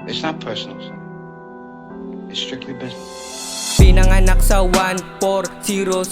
It's not personal. It's strictly business. Pinanganak sa 1400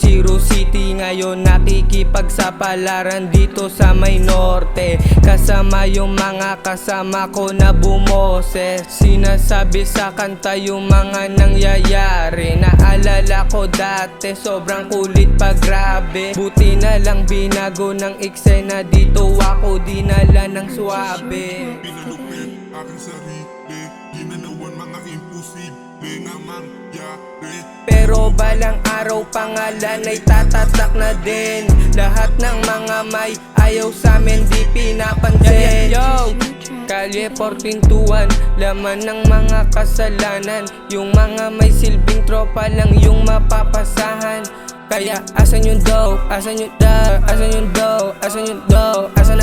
City, ngayon nakikipagsapalaran dito sa may norte. Kasama yung mga kasama ko na bumoses, sinasabi sa kanta yung mga nangyayari. Naalala ko dati sobrang kulit pa, grabe. Buti na lang binago ng eksena, dito ako dinala ng suabe. Pinalupit aking sarili, ginanawan mga imposible nga mangyari. Pero balang araw pangalan ay tatatak na din. Lahat ng mga may ayaw sa'min di pinapansin. Yo! Kalye 1421, laman ng mga kasalanan. Yung mga may silbing tropa lang yung mapapasahan. Kaya asan yung dough, asan yung dough, asan yung dough, asan yung dough, asan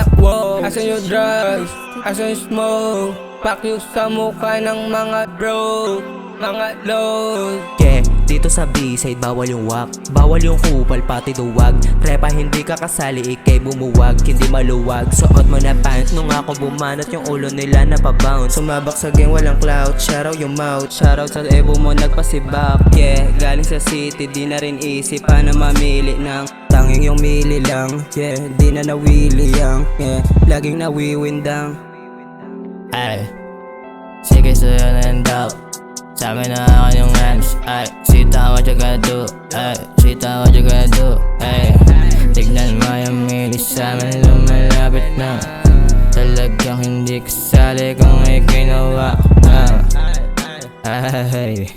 na, wow. Asan yung drugs, asan yung smoke, pack you sa mukha ng mga bro, mga lows. Yeah, dito sa B-side bawal yung wak, bawal yung kupal pati duwag. Trepa hindi ka kasali, ikay bumuwag, hindi maluwag. Suot mo na pants nung ako bumanat, yung ulo nila napabounce. Sumabak sa game walang clout, shoutout yung mouth. Shoutout sa ebo mo nagpasibak. Yeah, galing sa city di na rin easy paano mamili ng tanging yung mili lang. Yeah, di na nawili yang, yeah, laging nawiwindang. Ay, sige sa'yo na yung doubt. Sabi na ako yung hands, ay, sita what you gonna do, ay, sita what you gonna do, ay. Tignan mo yung milis sa'min lumalapit na. Talagang hindi kasali kung may ginawa, ay.